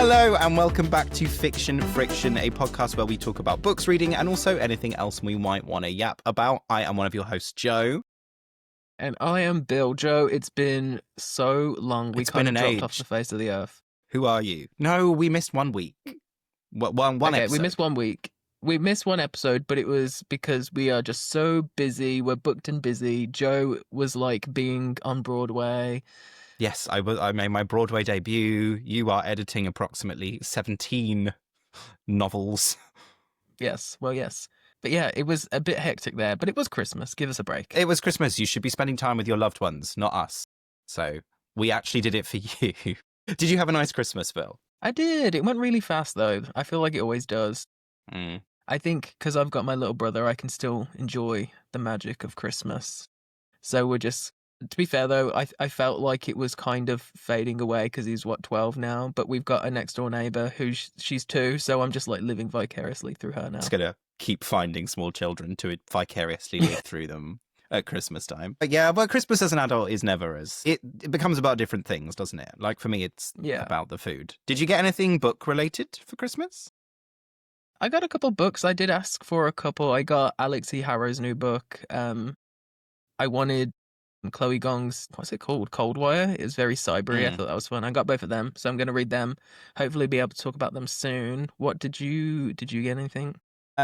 Hello and welcome back to Fiction Friction, a podcast where we talk about books, reading, and also anything else we might want to yap about. I am one of your hosts, Joe. And I am Bill. Joe, it's been so long. We kind of dropped off the face of the earth. Who are you? No, we missed 1 week. One episode. We missed 1 week. We missed one episode, but it was because we are just so busy. We're booked and busy. Joe was like being on Broadway. Yes, I made my Broadway debut. You are editing approximately 17 novels. Yes, well, yes. But yeah, it was a bit hectic there, but it was Christmas. Give us a break. It was Christmas. You should be spending time with your loved ones, not us. So we actually did it for you. Did you have a nice Christmas, Phil? I did. It went really fast, though. I feel like it always does. I think because I've got my little brother, I can still enjoy the magic of Christmas. So we're just... To be fair, though, I felt like it was kind of fading away because he's, 12 now? But we've got a next-door neighbour who she's 2, so I'm just, like, living vicariously through her now. It's going to keep finding small children to vicariously live through them at Christmas time. But yeah, but Christmas as an adult is never as... It becomes about different things, doesn't it? Like, for me, it's about the food. Did you get anything book-related for Christmas? I got a couple books. I did ask for a couple. I got Alex E. Harrow's new book. I wanted... Chloe Gong's, what's it called? Cold Wire. It was very cybery. I thought that was fun. I got both of them, so I'm going to read them. Hopefully be able to talk about them soon. What did you get anything?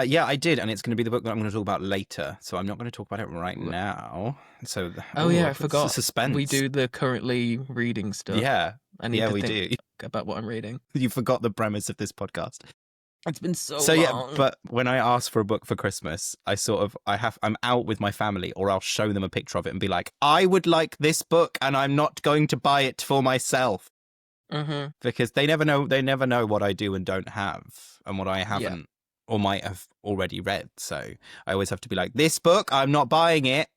Yeah, I did, and it's going to be the book that I'm going to talk about later, so I'm not going to talk about it right now. So, I forgot. Suspense. We do the currently reading stuff. Yeah, I need to we think do. About what I'm reading. You forgot the premise of this podcast. It's been so long. Yeah, but when I ask for a book for Christmas, I'm out with my family, or I'll show them a picture of it and be like, I would like this book, and I'm not going to buy it for myself. Because they never know what I do and don't have, and what I haven't or might have already read. So I always have to be like, this book, I'm not buying it,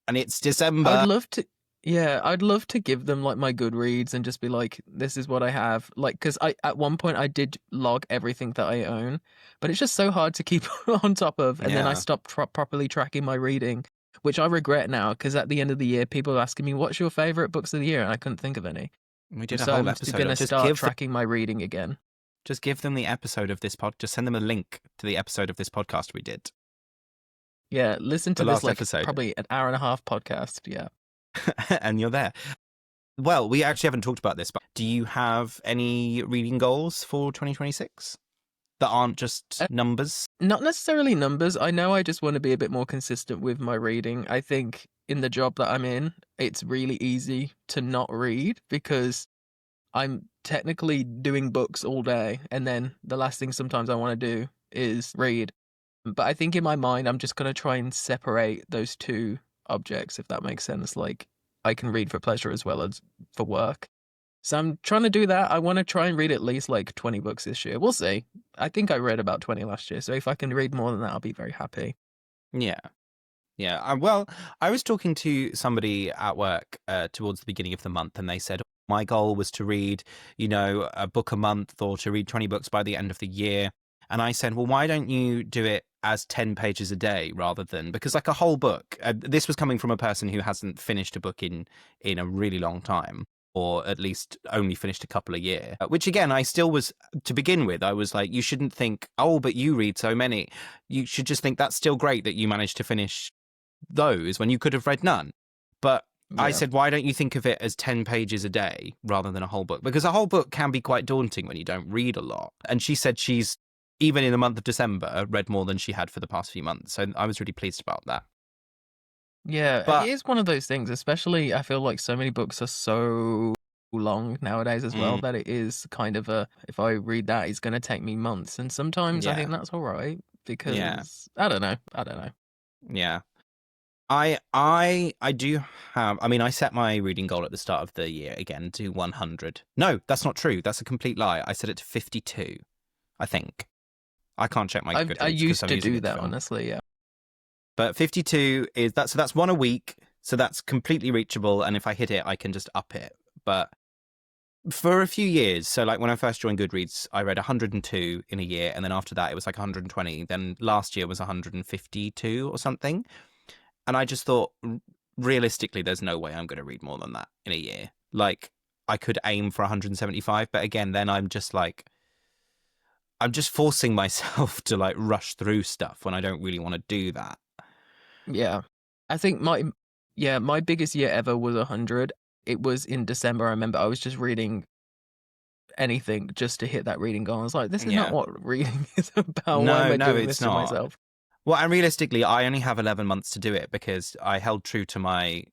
and it's December. I'd love to give them like my Goodreads and just be like, this is what I have. Like, because at one point I did log everything that I own, but it's just so hard to keep on top of. And then I stopped properly tracking my reading, which I regret now, because at the end of the year, people are asking me, what's your favourite books of the year? And I couldn't think of any. We did a whole episode. So I'm going to start tracking my reading again. Just give them the episode of this pod. Just send them a link to the episode of this podcast we did. Yeah, listen to this episode. Probably an hour and a half podcast. Yeah. And you're there. Well, we actually haven't talked about this, but do you have any reading goals for 2026 that aren't just numbers? Not necessarily numbers. I know I just want to be a bit more consistent with my reading. I think in the job that I'm in, it's really easy to not read because I'm technically doing books all day, and then the last thing sometimes I want to do is read. But I think in my mind, I'm just going to try and separate those two objects, if that makes sense. Like, I can read for pleasure as well as for work. So I'm trying to do that. I want to try and read at least like 20 books this year. We'll see. I think I read about 20 last year. So if I can read more than that, I'll be very happy. Yeah. Yeah. Well, I was talking to somebody at work towards the beginning of the month, and they said, my goal was to read, a book a month, or to read 20 books by the end of the year. And I said, well, why don't you do it as 10 pages a day rather than, because like a whole book, this was coming from a person who hasn't finished a book in a really long time, or at least only finished a couple a year, which again, I still was, to begin with, I was like, you shouldn't think, oh, but you read so many. You should just think that's still great that you managed to finish those when you could have read none. But I said, why don't you think of it as 10 pages a day rather than a whole book? Because a whole book can be quite daunting when you don't read a lot. And she said she's, even in the month of December, read more than she had for the past few months. So I was really pleased about that. Yeah, but it is one of those things, especially I feel like so many books are so long nowadays as well, that it is kind of if I read that, it's going to take me months. And sometimes I think that's all right because I don't know. Yeah. I do have, I set my reading goal at the start of the year again to 100. No, that's not true. That's a complete lie. I set it to 52, I think. I can't check my Goodreads. I used to do that, honestly, yeah. But 52 is that, so that's one a week. So that's completely reachable. And if I hit it, I can just up it. But for a few years, so like when I first joined Goodreads, I read 102 in a year. And then after that, it was like 120. Then last year was 152 or something. And I just thought, realistically, there's no way I'm going to read more than that in a year. Like, I could aim for 175, but again, then I'm just forcing myself to like rush through stuff when I don't really want to do that. Yeah. I think my biggest year ever was 100. It was in December. I remember I was just reading anything just to hit that reading goal. I was like, this is not Yeah. what reading is about. Why am No, I no, doing this it's to not. myself? Well, and realistically, I only have 11 months to do it because I held true to my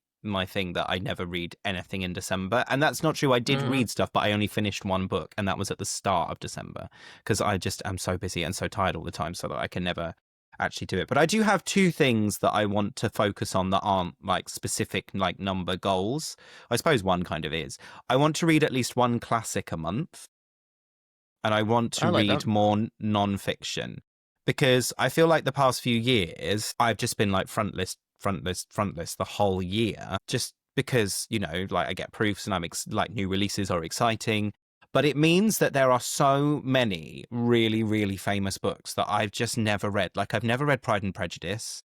thing that I never read anything in December. And that's not true. I did Mm, read stuff, but I only finished one book, and that was at the start of December because I just am so busy and so tired all the time so that I can never actually do it. But I do have two things that I want to focus on that aren't like specific like number goals. I suppose one kind of is. I want to read at least one classic a month, and I want I to like that. read more non-fiction because I feel like the past few years I've just been like front list, front list, front list the whole year, just because, you know, like I get proofs and like new releases are exciting. But it means that there are so many really, really famous books that I've just never read. Like I've never read Pride and Prejudice.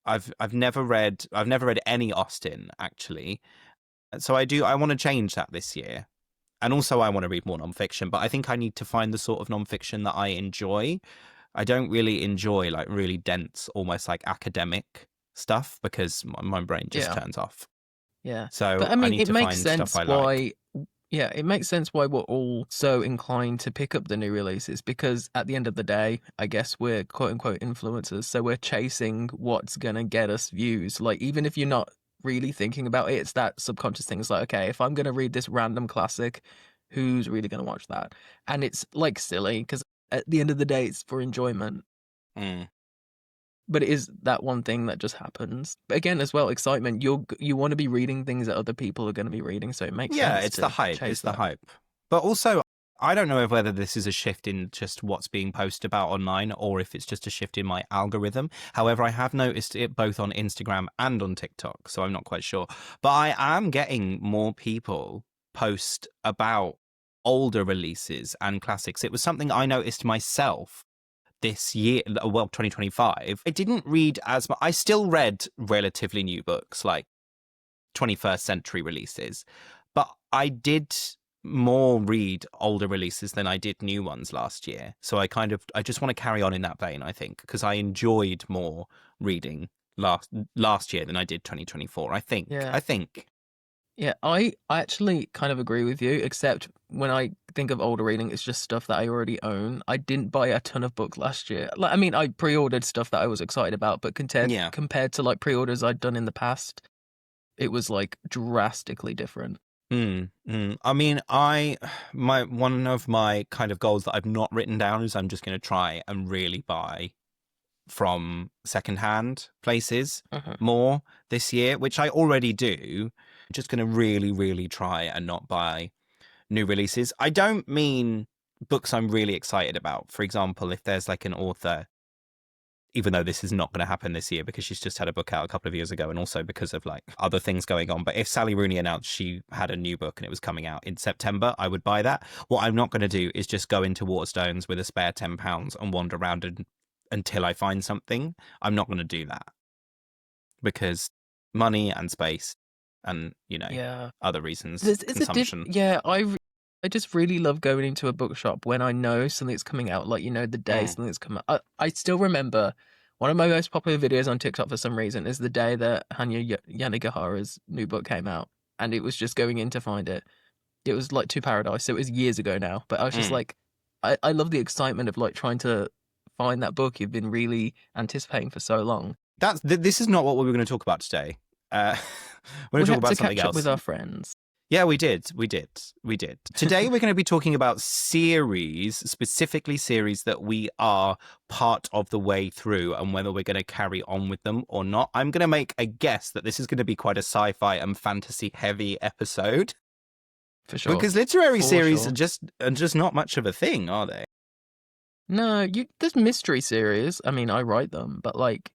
I've never read any Austen actually. So I want to change that this year. And also, I want to read more nonfiction, but I think I need to find the sort of nonfiction that I enjoy. I don't really enjoy like really dense, almost like academic stuff because my brain just Yeah. turns off. Yeah. But So I I mean, need it to makes find stuff sense I like. why, yeah, it makes sense why we're all so inclined to pick up the new releases because at the end of the day, I guess we're quote unquote influencers. So we're chasing what's going to get us views. Like, even if you're not really thinking about it, it's that subconscious thing. It's like, okay, if I'm going to read this random classic, who's really going to watch that? And it's like silly because at the end of the day, it's for enjoyment. Mm. But it is that one thing that just happens. But again, as well, excitement. You want to be reading things that other people are going to be reading, so it makes Yeah, sense it's the to hype. chase It's the that. hype. But also, I don't know if whether this is a shift in just what's being posted about online or if it's just a shift in my algorithm. However, I have noticed it both on Instagram and on TikTok, so I'm not quite sure. But I am getting more people post about older releases and classics. It was something I noticed myself this year, well, 2025. I didn't read as much. I still read relatively new books, like 21st century releases, but I did more read older releases than I did new ones last year. So I just want to carry on in that vein, I think, because I enjoyed more reading last year than I did 2024. Yeah. I think. Yeah, I actually kind of agree with you, except when I think of older reading, it's just stuff that I already own. I didn't buy a ton of books last year. Like, I mean, I pre-ordered stuff that I was excited about, but Yeah. compared to like pre-orders I'd done in the past, it was like drastically different. I mean, my one of my kind of goals that I've not written down is I'm just going to try and really buy from secondhand places Mhm. more this year, which I already do. I'm just going to really, really try and not buy new releases. I don't mean books I'm really excited about. For example, if there's like an author, even though this is not going to happen this year because she's just had a book out a couple of years ago and also because of like other things going on. But if Sally Rooney announced she had a new book and it was coming out in September, I would buy that. What I'm not going to do is just go into Waterstones with a spare £10 and wander around until I find something. I'm not going to do that because money and space and, you know, Yeah. other reasons, There's it's a consumption. yeah, I just really love going into a bookshop when I know something's coming out, like, you know, the day Mm, something's come out. I still remember one of my most popular videos on TikTok for some reason is the day that Yanagihara's new book came out, and it was just going in to find it. It was like To Paradise, so it was years ago now, but I was just mm. like, I love the excitement of like trying to find that book you've been really anticipating for so long. This is not what we were going to talk about today. We're going We to talk had to about something catch up with else. our friends. Yeah, we did. We did. We did. Today, we're going to be talking about series, specifically series that we are part of the way through and whether we're going to carry on with them or not. I'm going to make a guess that this is going to be quite a sci-fi and fantasy heavy episode For sure. because literary For series sure. are just not much of a thing, are they? No, there's mystery series. I mean, I write them, but like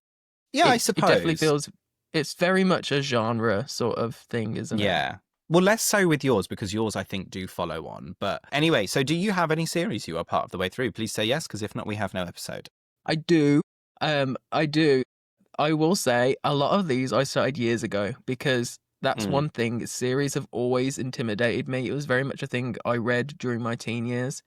Yeah, I it definitely suppose. feels it's very much a genre sort of thing, isn't it? Yeah. Well, less so with yours because yours, I think, do follow on. But anyway, so do you have any series you are part of the way through? Please say yes, because if not, we have no episode. I do. I do. I will say a lot of these I started years ago because That's Mm. one thing. Series have always intimidated me. It was very much a thing I read during my teen years.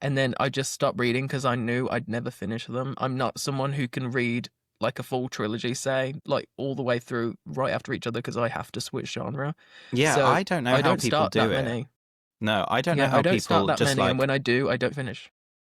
And then I just stopped reading because I knew I'd never finish them. I'm not someone who can read like a full trilogy, say, like all the way through right after each other because I have to switch genre. Yeah, So I don't know I how don't people start that do it. many. No, I don't know Yeah, I how don't start people that just many. And like, when I do, I don't finish.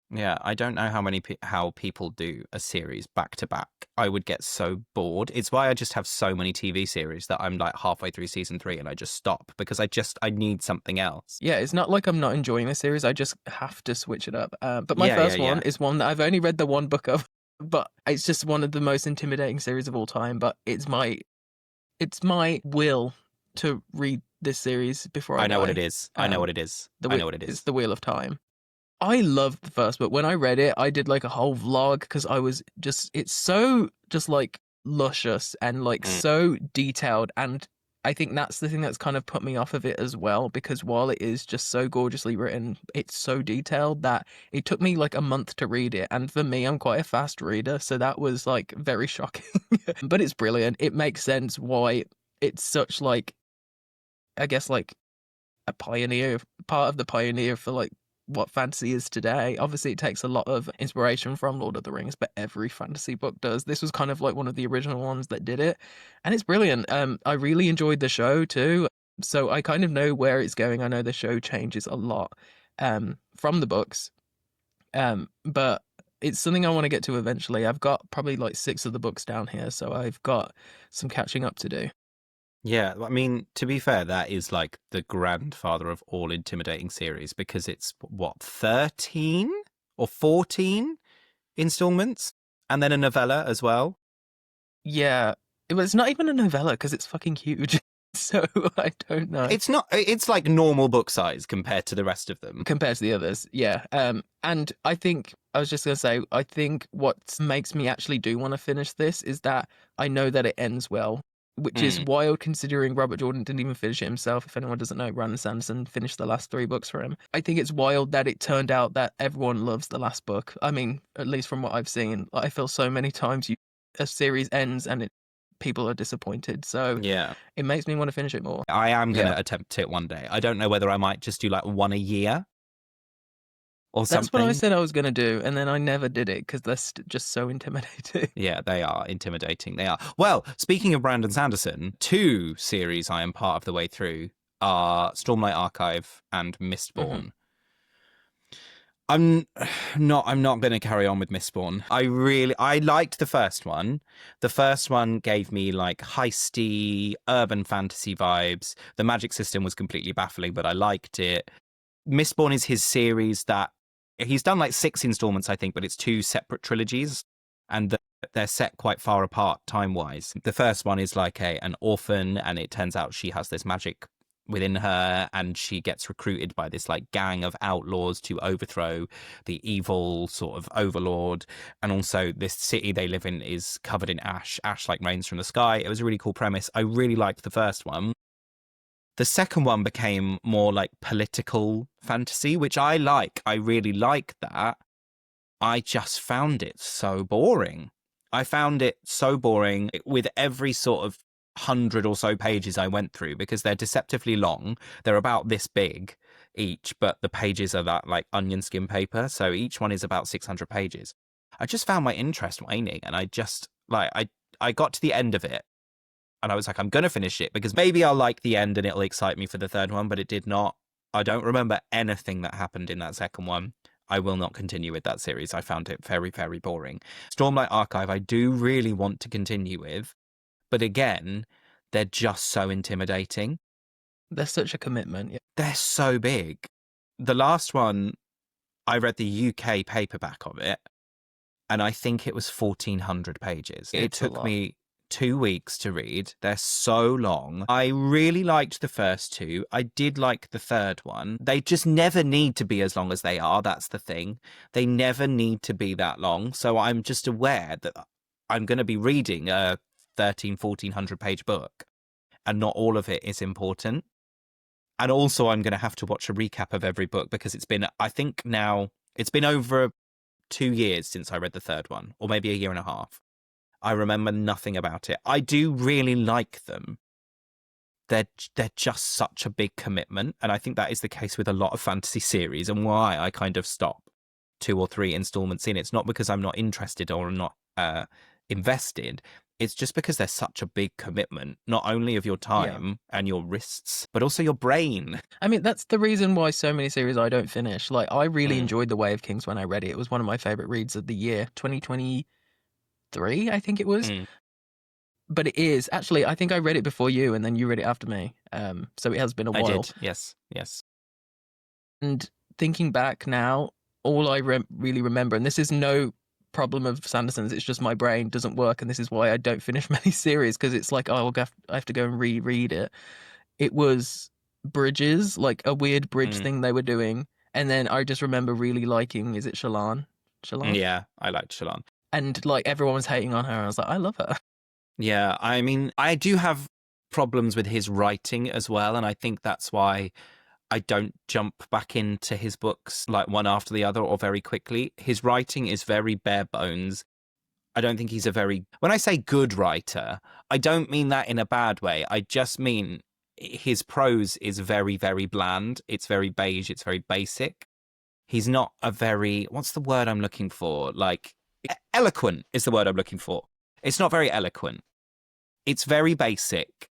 yeah, I don't know how how people do a series back to back. I would get so bored. It's why I just have so many TV series that I'm like halfway through season 3 and I just stop because I need something else. Yeah, it's not like I'm not enjoying the series. I just have to switch it up. But my Yeah, yeah, first one yeah. is one that I've only read the one book of, but it's just one of the most intimidating series of all time. But it's my will to read this series before I I know what it die. is. I know Um, what it is. the I Whe- know what it it's is. the Wheel of Time. I loved the first book. When I read it, I did like a whole vlog because it's so just like luscious and like Mm. so detailed. And I think that's the thing that's kind of put me off of it as well, because while it is just so gorgeously written, it's so detailed that it took me like a month to read it. And for me, I'm quite a fast reader. So that was like very shocking, but it's brilliant. It makes sense why it's such like, I guess, like a pioneer, part of the pioneer for like what fantasy is today. Obviously, it takes a lot of inspiration from Lord of the Rings, but every fantasy book does. This was kind of like one of the original ones that did it, and it's brilliant. I really enjoyed the show too, so I kind of know where it's going. I know the show changes a lot from the books, but it's something I want to get to eventually. I've got probably like 6 of the books down here, so I've got some catching up to do. Yeah, I mean, to be fair, that is like the grandfather of all intimidating series because it's what, 13 or 14 installments and then a novella as well. Yeah, it's not even a novella because it's fucking huge. So I don't know It's not, it's like normal book size compared to the rest of them. compared to the others. Yeah. And I think I was just gonna say, I think what makes me actually do want to finish this is that I know that it ends well, which is Mm. wild considering Robert Jordan didn't even finish it himself. If anyone doesn't know, Brandon Sanderson finished the last 3 books for him. I think it's wild that it turned out that everyone loves the last book. I mean, at least from what I've seen, I feel so many times a series ends and people are disappointed. So Yeah. it makes me want to finish it more. I am going Yeah. to attempt it one day. I don't know whether I might just do like one a year or That's what I something. said I was going to do, and then I never did it because they're just so intimidating. Yeah, they are intimidating. They are. Well, speaking of Brandon Sanderson, 2 series I am part of the way through are Stormlight Archive and Hmm. Mistborn. I'm I'm not going to carry on with Mistborn. I liked the first one. The first one gave me like heisty urban fantasy vibes. The magic system was completely baffling, but I liked it. Mistborn is his series that he's done like 6 installments, I think, but it's 2 separate trilogies, and they're set quite far apart time wise. The first one is like an orphan, and it turns out she has this magic within her, and she gets recruited by this like gang of outlaws to overthrow the evil sort of overlord. And also, this city they live in is covered in ash like rains from the sky. It was a really cool premise. I really liked the first one. The second one became more like political fantasy, which I like. I really like that. I just found it so boring. I found it so boring with every sort of 100 or so pages I went through because they're deceptively long. They're about this big each, but the pages are that like onion skin paper. So each one is about 600 pages. I just found my interest waning, and I just like, I got to the end of it and I was like, I'm going to finish it because maybe I'll like the end and it'll excite me for the third one, but it did not. I don't remember anything that happened in that second one. I will not continue with that series. I found it very, very boring. Stormlight Archive, I do really want to continue with, but again, they're just so intimidating. They're such a commitment. Yeah. They're so big. The last one, I read the UK paperback of it, and I think it was 1,400 pages. It It's a took lot. me 2 weeks to read. They're so long. I really liked the first 2. I did like the third one. They just never need to be as long as they are. That's the thing. They never need to be that long. So I'm just aware that I'm going to be reading a 1,400 page book, and not all of it is important. And also, I'm going to have to watch a recap of every book because it's been, I think now, it's been over 2 years since I read the third one, or maybe a year and a half. I remember nothing about it. I do really like them, they're just such a big commitment, and I think that is the case with a lot of fantasy series, and why I kind of stop 2 or 3 installments in. It's not because I'm not interested or I'm not invested. It's just because they're such a big commitment, not only of your Yeah. time and your wrists, but also your brain. I mean, that's the reason why so many series I don't finish. Like, I really Mm, enjoyed The Way of Kings when I read it. It was one of my favorite reads of the year, 2023, I think it was. mm. But it is actually, I think I read it before you, and then you read it after me. So it has been a I while. did. Yes. Yes. And thinking back now, all I really remember, and this is no problem of Sanderson's, it's just my brain doesn't work, and this is why I don't finish many series, because it's like, oh, I have to go and reread it. It was bridges, like a weird bridge Mm. thing they were doing, and then I just remember really liking, is it Shallan? Shallan? Yeah, I liked Shalon. And like everyone was hating on her, and I was like, I love her. Yeah, I mean, I do have problems with his writing as well, and I think that's why I don't jump back into his books like one after the other or very quickly. His writing is very bare bones. I don't think he's a very, when I say good writer, I don't mean that in a bad way. I just mean his prose is very, very bland. It's very beige. It's very basic. He's not a very, what's the word I'm looking for? Like, eloquent is the word I'm looking for. It's not very eloquent. It's very basic.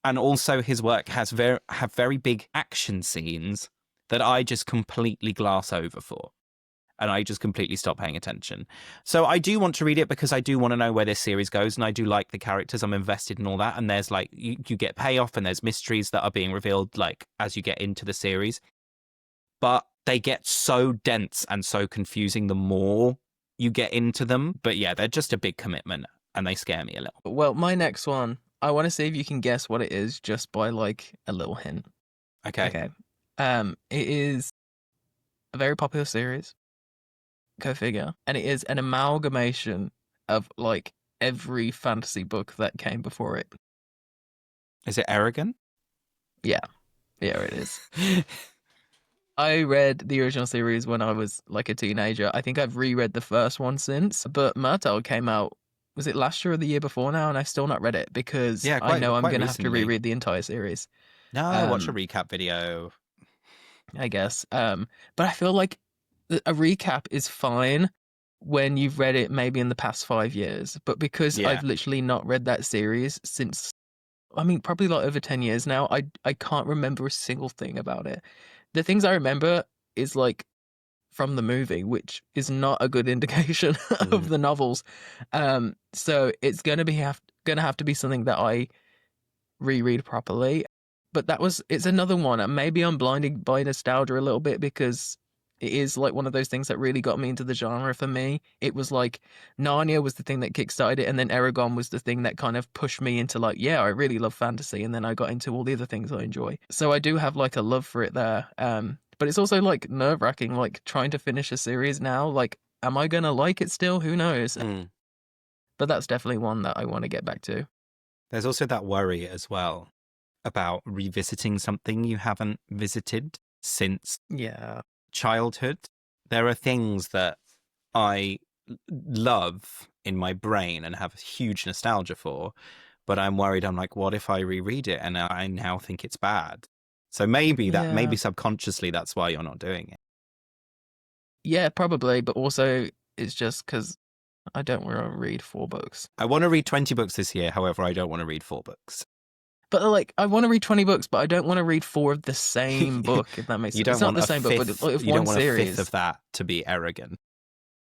And also his work has have very big action scenes that I just completely glass over for. And I just completely stop paying attention. So I do want to read it because I do want to know where this series goes, and I do like the characters. I'm invested in all that. And there's like you get payoff, and there's mysteries that are being revealed like as you get into the series. But they get so dense and so confusing the more you get into them. But yeah, they're just a big commitment, and they scare me a little. Well, my next one, I want to see if you can guess what it is just by like a little hint. Okay. Okay. It is a very popular series. Go figure. And it is an amalgamation of like every fantasy book that came before it. Is it Aragon? Yeah, yeah, it is. I read the original series when I was like a teenager. I think I've reread the first one since, but Myrtle came out, was it last year or the year before now? And I've still not read it because Yeah, I know I'm quite going to have to recently. reread the entire series. No, watch a Um, recap video. I guess. But I feel like a recap is fine when you've read it maybe in the past 5 years. But because Yeah. I've literally not read that series since, I mean, probably like over 10 years now, I can't remember a single thing about it. The things I remember is like from the movie, which is not a good indication Mm. of the novels. So it's gonna have to be something that I reread properly. But it's another one. And maybe I'm blinded by nostalgia a little bit because it is like one of those things that really got me into the genre for me. It was like Narnia was the thing that kickstarted it, and then Aragon was the thing that kind of pushed me into like, yeah, I really love fantasy, and then I got into all the other things I enjoy. So I do have like a love for it there. But it's also like nerve-wracking, like trying to finish a series now. Like, am I gonna like it still? Who knows? Mm. But that's definitely one that I want to get back to. There's also that worry as well about revisiting something you haven't visited since Yeah. childhood. There are things that I love in my brain and have huge nostalgia for, but I'm worried. I'm like, what if I reread it and I now think it's bad? So maybe Yeah. subconsciously that's why you're not doing it. Yeah, probably, but also it's just because I don't want to read 4 books. I want to read 20 books this year. However, I don't want to read 4 books. But like, I want to read 20 books, but I don't want to read 4 of the same book, if that makes You sense. don't It's not want the a same book, but fifth. like, if You don't one want a fifth series. of that to be arrogant.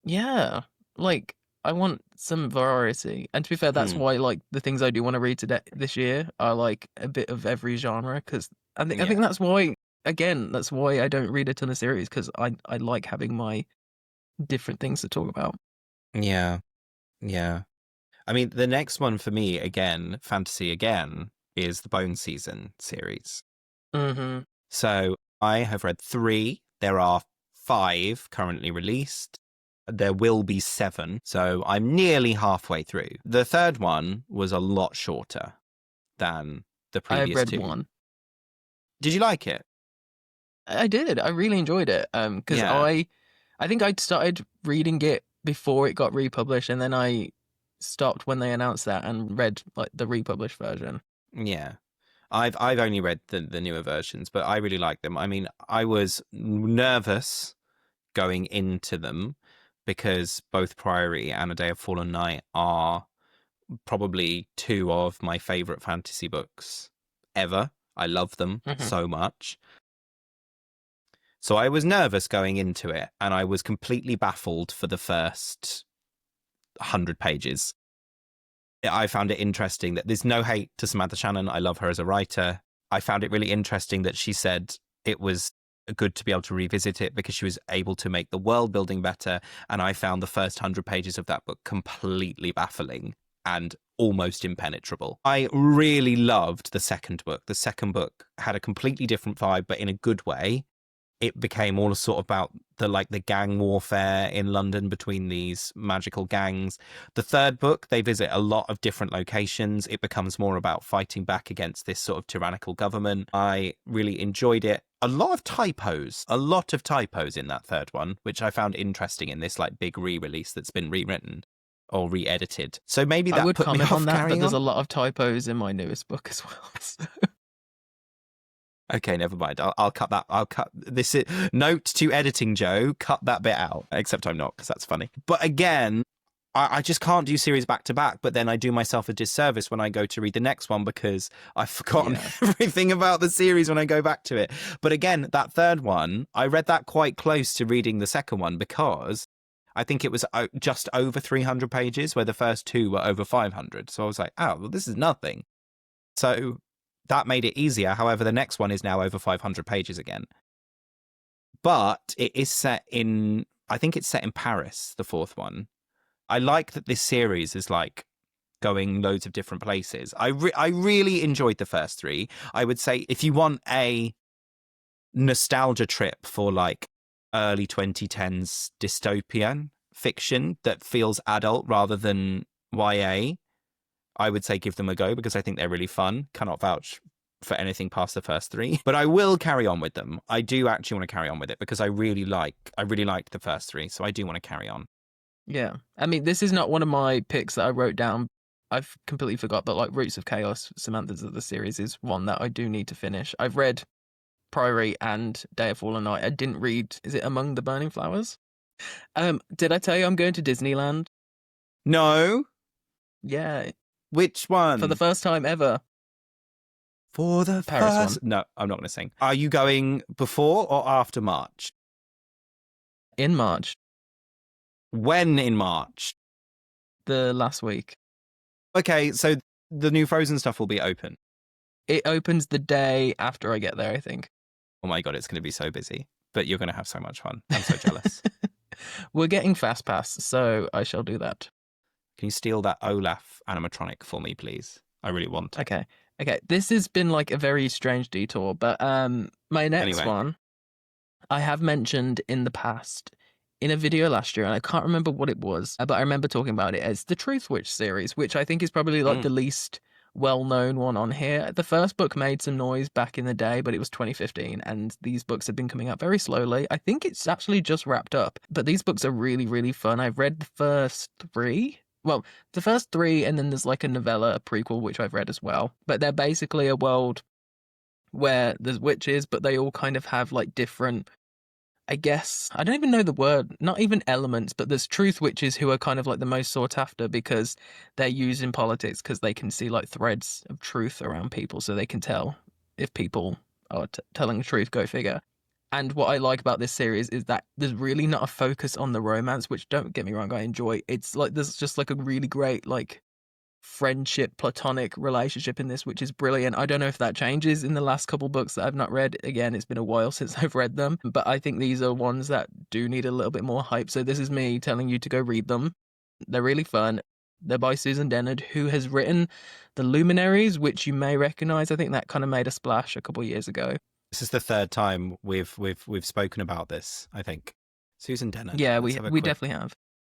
Yeah, like I want some variety. And to be fair, that's Hmm. why like the things I do want to read today this year are like a bit of every genre because I think Yeah. that's why again that's why I don't read a ton of series because I like having my different things to talk about. Yeah. Yeah. I mean, the next one for me, again, fantasy again, is the Bone Season series. Mm-hmm. So I have read 3. There are 5 currently released. There will be 7. So I'm nearly halfway through. The third one was a lot shorter than the I've previous read 2. one. Did you like it? I did. I really enjoyed it. Because Yeah. I think I'd started reading it before it got republished, and then I stopped when they announced that and read like the republished version. Yeah. I've only read the newer versions, but I really like them. I mean, I was nervous going into them because both Priory and A Day of Fallen Night are probably two of my favorite fantasy books ever. I love them Hmm. so much. So I was nervous going into it, and I was completely baffled for the first 100 pages. I found it interesting that there's no hate to Samantha Shannon. I love her as a writer. I found it really interesting that she said it was good to be able to revisit it because she was able to make the world building better. And I found the first 100 pages of that book completely baffling and almost impenetrable. I really loved the second book. The second book had a completely different vibe, but in a good way. It became all sort of about the gang warfare in London between these magical gangs. The third book, they visit a lot of different locations. It becomes more about fighting back against this sort of tyrannical government. I really enjoyed it. A lot of typos in that third one, which I found interesting in this like big re-release that's been rewritten or re-edited. So maybe I that would put me comment on off that, but carrying there's on. a lot of typos in my newest book as well. So. Okay, never mind. I'll cut that. I'll cut this. Note to editing, Joe. Cut that bit out. Except I'm not, because that's funny. But again, I just can't do series back to back. But then I do myself a disservice when I go to read the next one because I've forgotten Yeah. everything about the series when I go back to it. But again, that third one, I read that quite close to reading the second one because I think it was just over 300 pages, where the first two were over 500. So I was like, oh, well, this is nothing. So that made it easier. However, the next one is now over 500 pages again. But it is set in, I think it's set in Paris, the fourth one. I like that this series is like going loads of different places. I really enjoyed the first three. I would say if you want a nostalgia trip for like early 2010s dystopian fiction that feels adult rather than YA, I would say give them a go because I think they're really fun. Cannot vouch for anything past the first three, but I will carry on with them. I do actually want to carry on with it because I really liked the first three, so I do want to carry on. Yeah. I mean, this is not one of my picks that I wrote down. I've completely forgot, but like Roots of Chaos, Samantha's of the series is one that I do need to finish. I've read Priory and Day of Fallen Night. I didn't read, is it Among the Burning Flowers? Did I tell you I'm going to Disneyland? No, Yeah, which for the one? first time ever. For the Paris one. first? No, I'm not going to sing. Are you going before or after March? In March, When in March? the last week. Okay, so the new Frozen stuff will be open. It opens the day after I get there, I think. Oh my God, it's going to be so busy, but you're going to have so much fun. I'm so jealous. We're getting Fast Pass, so I shall do that. Can you steal that Olaf animatronic for me, please? I really want it. Okay. Okay. This has been like a very strange detour, but my next Anyway. one I have mentioned in the past in a video last year, and I can't remember what it was, but I remember talking about it as the Truth Witch series, which I think is probably like the least well-known one on here. The first book made some noise back in the day, but it was 2015, and these books have been coming out very slowly. I think it's actually just wrapped up, but these books are really, really fun. I've read the first three. Well, the first three, and then there's like a novella, a prequel, which I've read as well. But they're basically a world where there's witches, but they all kind of have like different, I guess, I don't even know the word, not even elements, but there's truth witches who are kind of like the most sought after because they're used in politics because they can see like threads of truth around people, so they can tell if people are telling the truth, go figure. And what I like about this series is that there's really not a focus on the romance, which don't get me wrong, I enjoy. It's like there's just like a really great like friendship, platonic relationship in this, which is brilliant. I don't know if that changes in the last couple books that I've not read. Again, it's been a while since I've read them, but I think these are ones that do need a little bit more hype. So this is me telling you to go read them. They're really fun. They're by Susan Dennard, who has written The Luminaries, which you may recognize. I think that kind of made a splash a couple of years ago. This is the third time we've spoken about this, I think. Susan Dennard. Yeah, Let's we have a we quick. definitely have.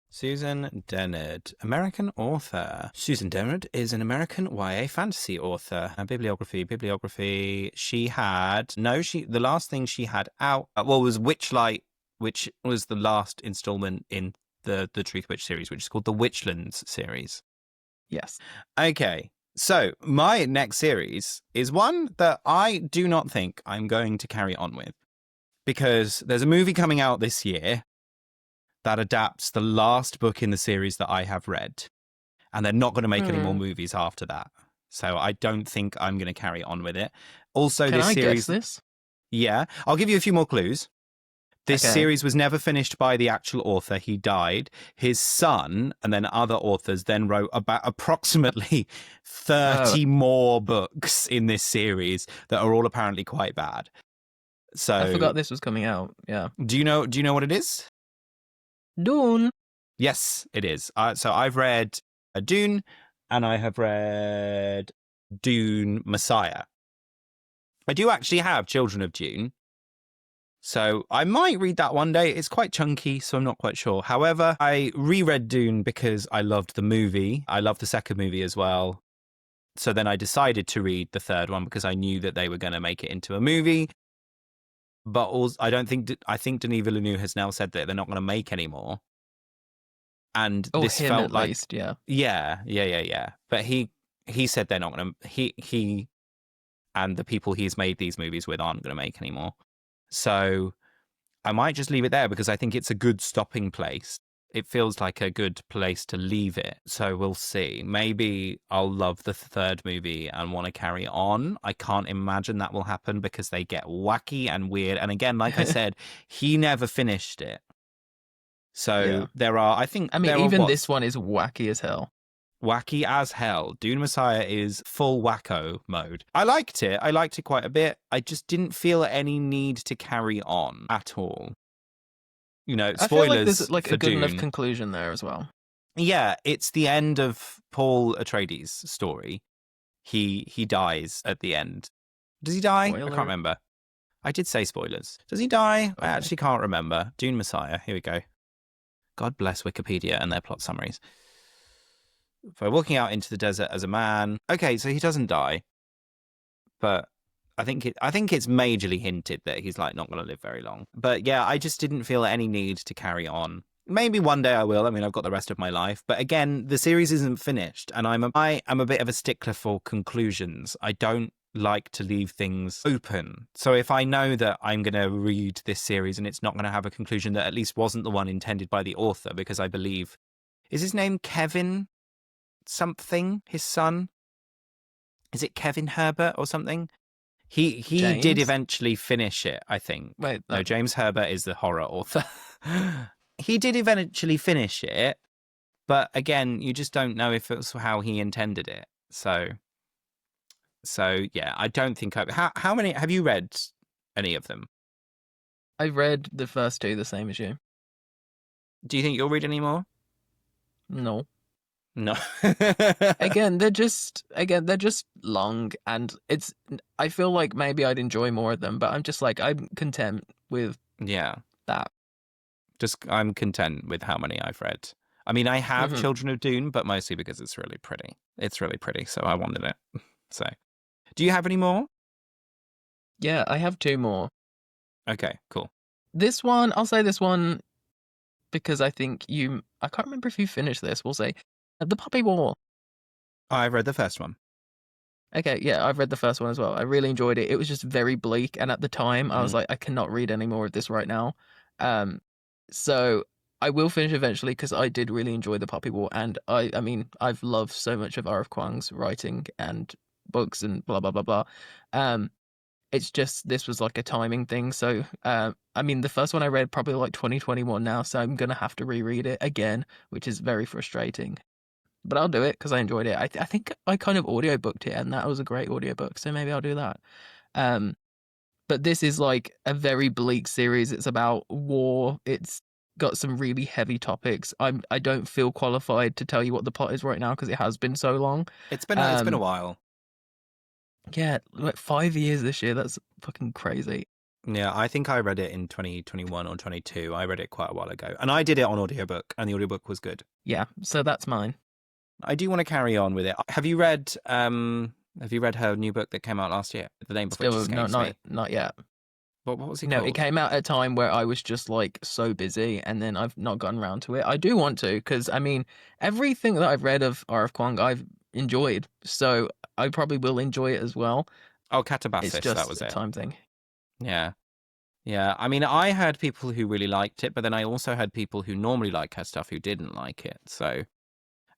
Susan Dennard, American author. Susan Dennard is an American YA fantasy author. Bibliography. She had the last thing she had out was Witchlight, which was the last installment in the Truth Witch series, which is called the Witchlands series. Yes. Okay. So, my next series is one that I do not think I'm going to carry on with because there's a movie coming out this year that adapts the last book in the series that I have read, and they're not going to make any more Hmm. movies after that. So, I don't think I'm going to carry on with it. Also, Can this I guess series, this? yeah, I'll give you a few more clues. This Okay. series was never finished by the actual author. He died. His son and then other authors then wrote about approximately Oh, 30 more books in this series that are all apparently quite bad. I So, forgot this was coming out. Yeah. do you know what it is? Dune. Yes, it is. So I've read Dune and I have read Dune Messiah. I do actually have Children of Dune. So I might read that one day. It's quite chunky, so I'm not quite sure. However, I reread Dune because I loved the movie. I loved the second movie as well. So then I decided to read the third one because I knew that they were going to make it into a movie. But also, I think Denis Villeneuve has now said that they're not going to make any more. And Or this him felt at like, least. Yeah. yeah. But he said they're not going to. He and the people he's made these movies with aren't going to make any more. So I might just leave it there because I think it's a good stopping place. It feels like a good place to leave it. So we'll see. Maybe I'll love the third movie and want to carry on. I can't imagine that will happen because they get wacky and weird. And again, like I said, he never finished it. So Yeah. I think I mean, there are even what's this one is wacky as hell. wacky as hell. Dune Messiah is full wacko mode. I liked it. I liked it quite a bit. I just didn't feel any need to carry on at all. I feel like there's Spoilers like a for good enough Dune. conclusion there as well. Yeah, it's the end of Paul Atreides' story. He dies at the end. Does he die? I can't Spoiler. remember. I did say spoilers. Does he die? I Okay. actually can't remember. Dune Messiah. Here we go. God bless Wikipedia and their plot summaries. For walking out into the desert as a man. Okay, so he doesn't die, but I think it's majorly hinted that he's like not going to live very long. But yeah, I just didn't feel any need to carry on. Maybe one day I will. I mean, I've got the rest of my life, but again, the series isn't finished, and I am a bit of a stickler for conclusions. I don't like to leave things open. So if I know that I'm going to read this series and it's not going to have a conclusion that at least wasn't the one intended by the author, because I believe is his name Kevin something, his son? Is it Kevin Herbert or something? He did James. eventually finish it, I think. Wait. No, James Herbert is the horror author. He did eventually finish it, but again, you just don't know if it's how he intended it. So yeah, I don't think how many have you read any of them? I read the first two the same as you. Do you think you'll read any more? No. No. They're just long, and it's. I feel like maybe I'd enjoy more of them, but I'm just like I'm content with Yeah. that. Just I'm content with how many I've read. I mean, I have Hmm. Children of Dune, but mostly because it's really pretty. It's really pretty, so I wanted it. So, do you have any more? Yeah, I have two more. Okay, cool. This one, I'll say this one because I think you. I can't remember if you finished this. We'll say, The Puppy War. I've read the first one. Okay, yeah, I've read the first one as well. I really enjoyed it. It was just very bleak, and at the time, I was Mm. like, I cannot read any more of this right now. Um, so I will finish eventually because I did really enjoy the Puppy War, and I mean, I've loved so much of R.F. Kuang's writing and books and blah blah blah blah. Um, it's just this was like a timing thing. So, I mean, the first one I read probably like 2021 now, so I'm gonna have to reread it again, which is very frustrating. But I'll do it because I enjoyed it. I think I kind of audiobooked it, and that was a great audiobook. So maybe I'll do that. Um, but this is like a very bleak series. It's about war. It's got some really heavy topics. I don't feel qualified to tell you what the plot is right now because it has been so long. It's been a Um, while. yeah, like 5 years this year. That's fucking crazy. Yeah, I think I read it in 2021 or 22. I read it quite a while ago. And I did it on audiobook, and the audiobook was good. Yeah, so that's mine. I do want to carry on with it. Have you read her new book that came out last year? The name of which Still, no, escapes me. not yet. What was it No, it called? came out at a time where I was just like so busy, and then I've not gotten around to it. I do want to, because I mean, everything that I've read of R.F. Kuang, I've enjoyed. So I probably will enjoy it as well. Oh, It's Catabasis, that just was a it. time thing. Yeah. Yeah. I mean, I heard people who really liked it, but then I also heard people who normally like her stuff who didn't like it. So,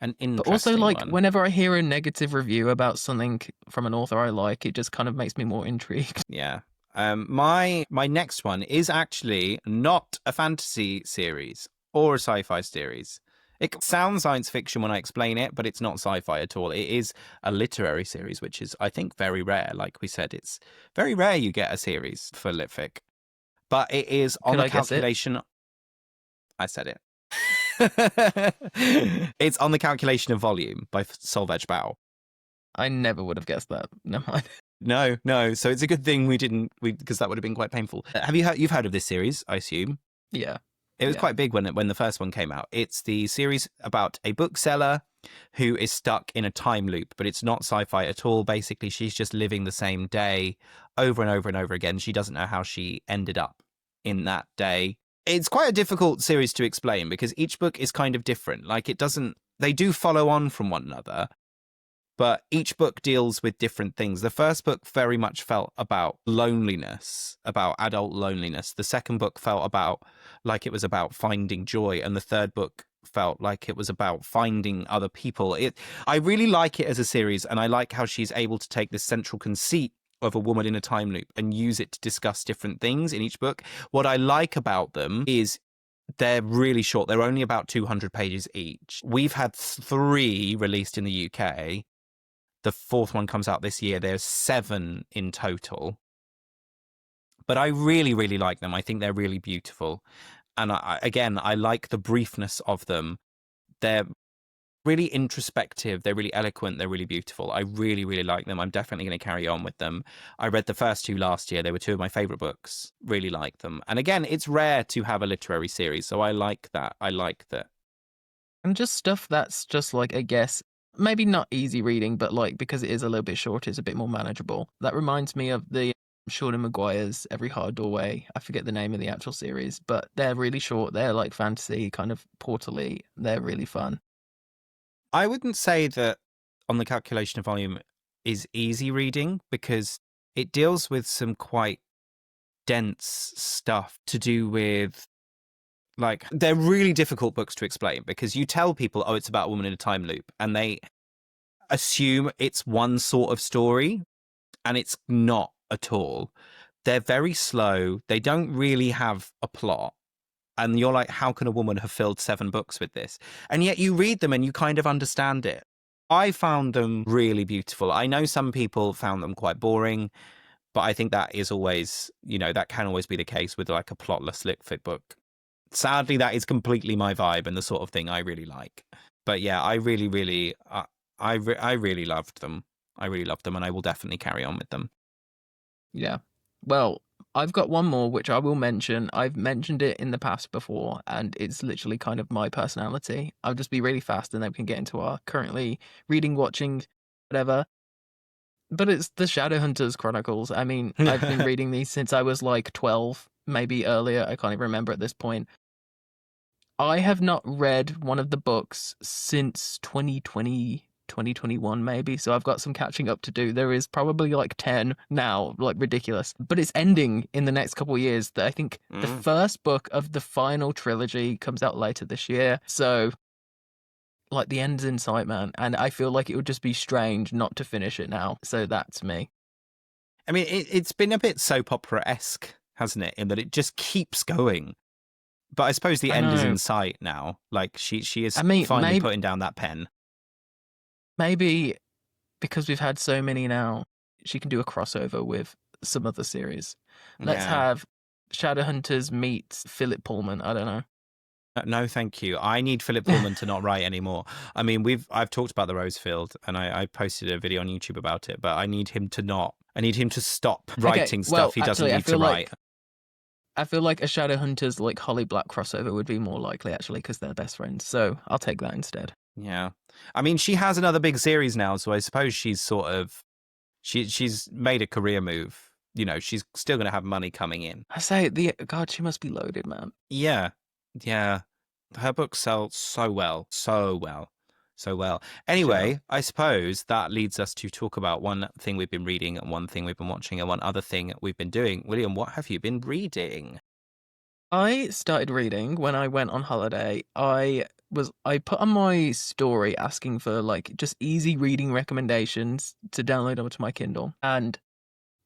an But also, interesting like, one. whenever I hear a negative review about something from an author I like, it just kind of makes me more intrigued. Yeah. My next one is actually not a fantasy series or a sci-fi series. It sounds science fiction when I explain it, but it's not sci-fi at all. It is a literary series, which is, I think, very rare. Like we said, it's very rare you get a series for litfic. But it is on Could the I guess it? calculation. I said it. It's on the calculation of volume by Solveig Bow. I never would have guessed that. Never mind. No, no. So it's a good thing we didn't, because that would have been quite painful. Have you heard? You've heard of this series, I assume. Yeah. It was Yeah. quite big when the first one came out. It's the series about a bookseller who is stuck in a time loop, but it's not sci-fi at all. Basically, she's just living the same day over and over and over again. She doesn't know how she ended up in that day. It's quite a difficult series to explain because each book is kind of different. Like it doesn't, they do follow on from one another, but each book deals with different things. The first book very much felt about loneliness, about adult loneliness. The second book felt about like it was about finding joy, and the third book felt like it was about finding other people. I really like it as a series, and I like how she's able to take this central conceit of a woman in a time loop and use it to discuss different things in each book. What I like about them is they're really short. They're only about 200 pages each. We've had 3 released in the UK. The 4th one comes out this year. There's 7 in total. But I really, really like them. I think they're really beautiful. And again, I like the briefness of them. They're really introspective. They're really eloquent. They're really beautiful. I really, really like them. I'm definitely going to carry on with them. I read the first 2 last year. They were 2 of my favorite books. Really like them. And again, it's rare to have a literary series. So I like that. I like that. And just stuff that's just like, I guess, maybe not easy reading, but like because it is a little bit short, it's a bit more manageable. That reminds me of the Sean and Maguire's Every Hard Doorway. I forget the name of the actual series, but they're really short. They're like fantasy, kind of portally. They're really fun. I wouldn't say that on the calculation of volume is easy reading because it deals with some quite dense stuff to do with, like, they're really difficult books to explain because you tell people, oh, it's about a woman in a time loop, and they assume it's one sort of story, and it's not at all. They're very slow. They don't really have a plot. And you're like, how can a woman have filled 7 books with this? And yet you read them and you kind of understand it. I found them really beautiful. I know some people found them quite boring, but I think that is always, that can always be the case with like a plotless lit fic book. Sadly, that is completely my vibe and the sort of thing I really like. But yeah, I really, really, I really loved them. I really loved them, and I will definitely carry on with them. Yeah. Well, I've got one more which I will mention. I've mentioned it in the past before, and it's literally kind of my personality. I'll just be really fast and then we can get into our currently reading, watching, whatever. But it's the Shadowhunters Chronicles. I mean, I've been reading these since I was like 12, maybe earlier. I can't even remember at this point. I have not read one of the books since 2020, 2021, maybe. So I've got some catching up to do. There is probably like 10 now, like ridiculous. But it's ending in the next couple of years. I think the first book of the final trilogy comes out later this year. So like the end's in sight, man. And I feel like it would just be strange not to finish it now. So that's me. I mean, it's been a bit soap opera-esque, hasn't it? In that it just keeps going. But I suppose the I end is know. in sight now. Like she is I mean, finally putting down that pen. maybe because we've had so many now, she can do a crossover with some other series. Let's Yeah. have Shadowhunters meet Philip Pullman. I don't know. No, thank you. I need Philip Pullman to not write anymore. I mean, I've talked about the Rosefield, and I posted a video on YouTube about it, but I need him to not. I need him to stop Okay, writing well, stuff he doesn't actually, need to write. I feel like a Shadowhunters like Holly Black crossover would be more likely actually because they're best friends. So I'll take that instead. Yeah. I mean, she has another big series now, so I suppose she's sort of she's made a career move. She's still going to have money coming in. I say the God, she must be loaded, man. Yeah. Yeah. Her books sell so well, so well. so well. Sure. Anyway, I suppose that leads us to talk about one thing we've been reading and one thing we've been watching and one other thing we've been doing. William, what have you been reading? I started reading when I went on holiday. I put on my story asking for like just easy reading recommendations to download onto my Kindle. And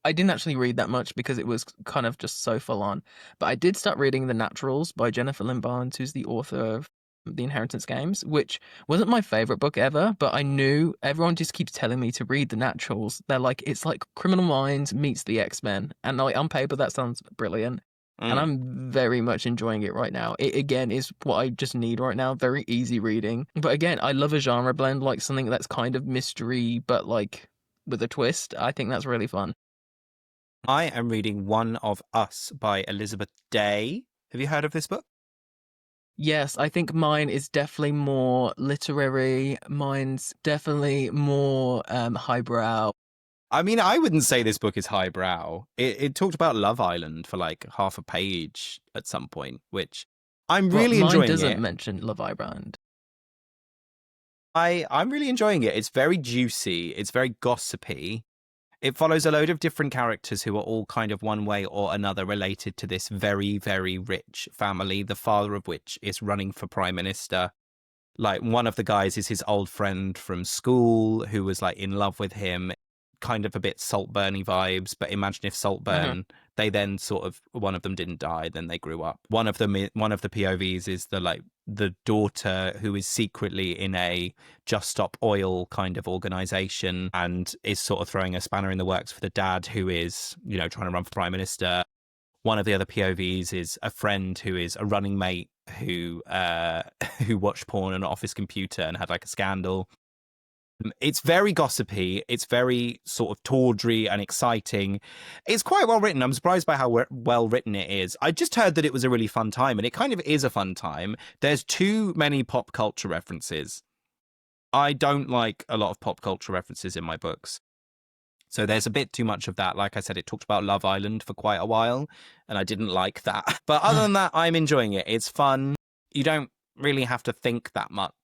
I didn't actually read that much because it was kind of just so full on. But I did start reading The Naturals by Jennifer Lynn Barnes, who's the author of The Inheritance Games, which wasn't my favorite book ever, but I knew everyone just keeps telling me to read The Naturals. They're like, it's like Criminal Minds meets the X-Men. And like on paper, that sounds brilliant. And Mm. I'm very much enjoying it right now. It again is what I just need right now. Very easy reading. But again, I love a genre blend, like something that's kind of mystery, but like with a twist. I think that's really fun. I am reading One of Us by Elizabeth Day. Have you heard of this book? Yes, I think mine is definitely more literary. Mine's definitely more highbrow. I mean, I wouldn't say this book is highbrow. It talked about Love Island for like half a page at some point, which I'm Well, really mine enjoying doesn't it. mention Love Island. I'm really enjoying it. It's very juicy. It's very gossipy. It follows a load of different characters who are all kind of one way or another related to this very, very rich family, the father of which is running for prime minister. Like one of the guys is his old friend from school who was like in love with him, kind of a bit Saltburny vibes. But imagine if Hmm. Saltburn, they then sort of one of them didn't die, then they grew up. One of the POVs is the daughter who is secretly in a Just Stop Oil kind of organization and is sort of throwing a spanner in the works for the dad who is, trying to run for prime minister. One of the other POVs is a friend who is a running mate who who watched porn on an office computer and had like a scandal. It's very gossipy. It's very sort of tawdry and exciting. It's quite well written. I'm surprised by how well written it is. I just heard that it was a really fun time, and it kind of is a fun time. There's too many pop culture references. I don't like a lot of pop culture references in my books. So there's a bit too much of that. Like I said, it talked about Love Island for quite a while, and I didn't like that. But other than that, I'm enjoying it. It's fun. You don't really have to think that much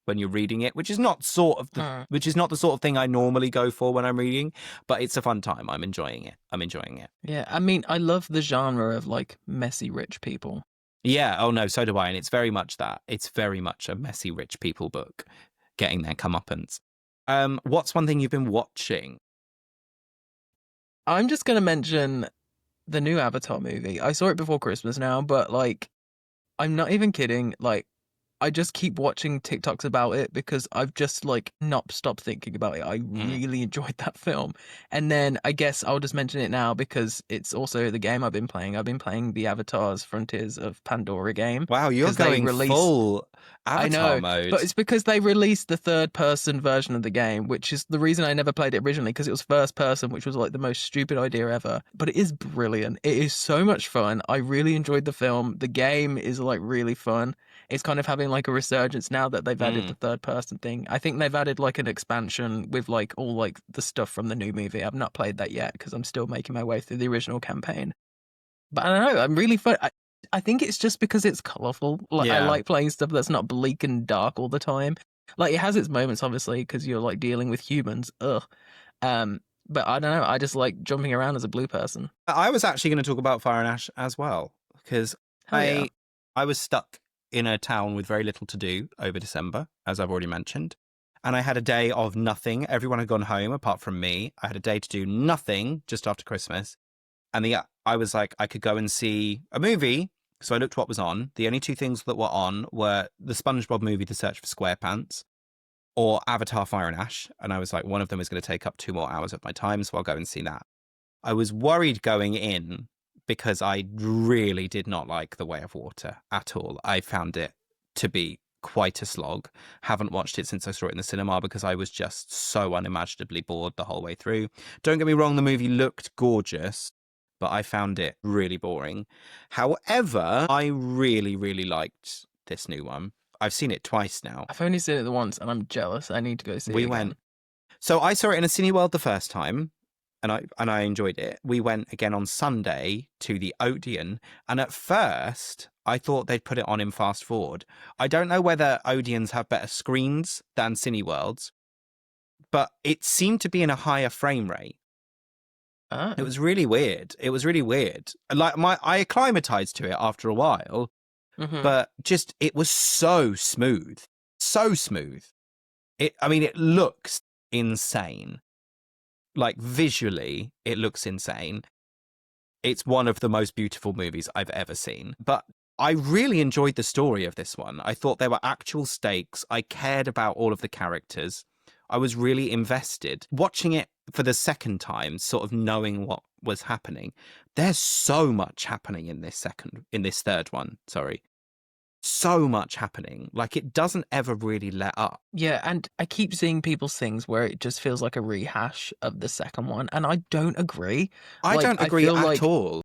when you're reading it, which is not the sort of thing I normally go for when I'm reading, but it's a fun time. I'm enjoying it. I'm enjoying it. Yeah, I mean, I love the genre of like messy rich people. Yeah, oh no, so do I. And it's very much that. It's very much a messy rich people book, getting their comeuppance. What's one thing you've been watching? I'm just gonna mention the new Avatar movie. I saw it before Christmas now, but like, I'm not even kidding. Like, I just keep watching TikToks about it because I've just like not stopped thinking about it. I Mm. really enjoyed that film. And then I guess I'll just mention it now because it's also the game I've been playing. I've been playing the Avatar's Frontiers of Pandora game Wow, you're because they going released full I Avatar know, mode. but it's because they released the third person version of the game, which is the reason I never played it originally because it was first person, which was like the most stupid idea ever. But it is brilliant. It is so much fun. I really enjoyed the film. The game is like really fun. It's kind of having like a resurgence now that they've added Mm. the third person thing. I think they've added like an expansion with like all like the stuff from the new movie. I've not played that yet because I'm still making my way through the original campaign. But I don't know. I'm really fun. I think it's just because it's colorful. Like I Yeah. like playing stuff that's not bleak and dark all the time. Like it has its moments, obviously, because you're like dealing with humans. Ugh. Um, but I don't know. I just like jumping around as a blue person. I was actually going to talk about Fire and Ash as well because Hell yeah. I I was stuck in a town with very little to do over December, as I've already mentioned. And I had a day of nothing. Everyone had gone home apart from me. I had a day to do nothing just after Christmas. And I was like, I could go and see a movie. So I looked what was on. The only two things that were on were the SpongeBob movie, The Search for SquarePants, or Avatar Fire and Ash. And I was like, one of them is going to take up 2 more hours of my time. So I'll go and see that. I was worried going in because I really did not like The Way of Water at all. I found it to be quite a slog. Haven't watched it since I saw it in the cinema because I was just so unimaginably bored the whole way through. Don't get me wrong, the movie looked gorgeous, but I found it really boring. However, I really, really liked this new one. I've seen it twice now. I've only seen it the once, and I'm jealous. I need to go see it We again. went So I saw it in a Cineworld the first time, and I enjoyed it. We went again on Sunday to the Odeon, and at first I thought they'd put it on in fast forward. I don't know whether Odeons have better screens than Cineworlds, but it seemed to be in a higher frame rate. It Oh. was really weird. It was really weird. Like I acclimatized to it after a while, Mm-hmm. but just it was so smooth. So smooth. I mean, it looks insane. Like visually, it looks insane. It's one of the most beautiful movies I've ever seen. But I really enjoyed the story of this one. I thought there were actual stakes. I cared about all of the characters. I was really invested. Watching it for the second time, sort of knowing what was happening. There's so much happening in this third one, sorry. So much happening. Like it doesn't ever really let up. Yeah, and I keep seeing people's things where it just feels like a rehash of the second one, and I don't agree. I Like, don't I agree feel at like all.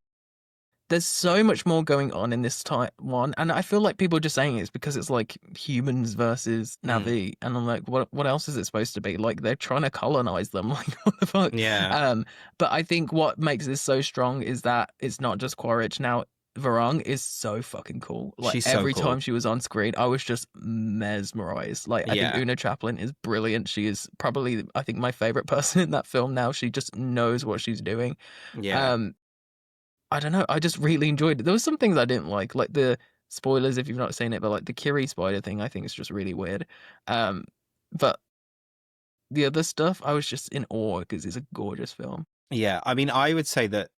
there's so much more going on in this type one, and I feel like people are just saying it's because it's like humans versus Mm, Navi, and I'm like, what else is it supposed to be? Like they're trying to colonize them, like what the fuck? yeah, But I think what makes this so strong is that it's not just Quaritch now. Varung is so fucking cool. Like she's so every cool. time she was on screen, I was just mesmerized. Like I think Yeah, Una Chaplin is brilliant. She is probably, I think, my favorite person in that film now. She just knows what she's doing. yeah. Um, I don't know. I just really enjoyed it. There was some things I didn't like the spoilers if you've not seen it, but like the Kiri spider thing, I think is just really weird. Um, but the other stuff, I was just in awe because it's a gorgeous film. Yeah, I mean, I would say that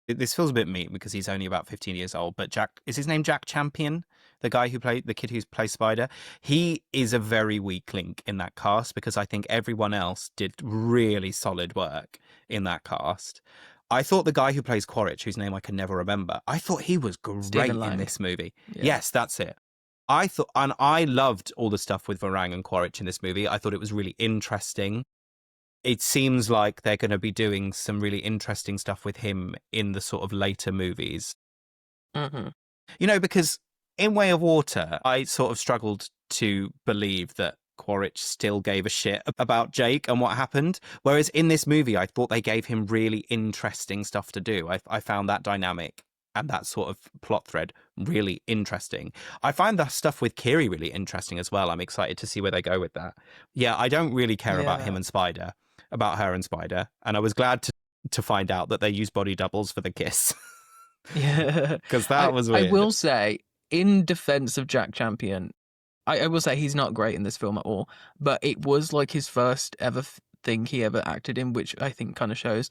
this feels a bit mean because he's only about 15 years old, but Jack, is his name Jack Champion? The guy who played the kid who plays Spider? He is a very weak link in that cast because I think everyone else did really solid work in that cast. I thought the guy who plays Quaritch, whose name I can never remember, I thought he was Stephen great in Lang. this movie. Yeah. Yes, that's it. I thought, and I loved all the stuff with Varang and Quaritch in this movie. I thought it was really interesting. It seems like they're going to be doing some really interesting stuff with him in the sort of later movies. Hmm. You know, because in Way of Water, I sort of struggled to believe that Quaritch still gave a shit about Jake and what happened. Whereas in this movie, I thought they gave him really interesting stuff to do. I found that dynamic and that sort of plot thread really interesting. I find the stuff with Kiri really interesting as well. I'm excited to see where they go with that. Yeah, I don't really care about him Yeah. and Spider, about her and Spider. And I was glad to find out that they use body doubles for the kiss. Yeah. Because that I was I weird. will say, in defense of Jack Champion, I will say he's not great in this film at all, but it was like his first ever thing he ever acted in, which I think kind of shows.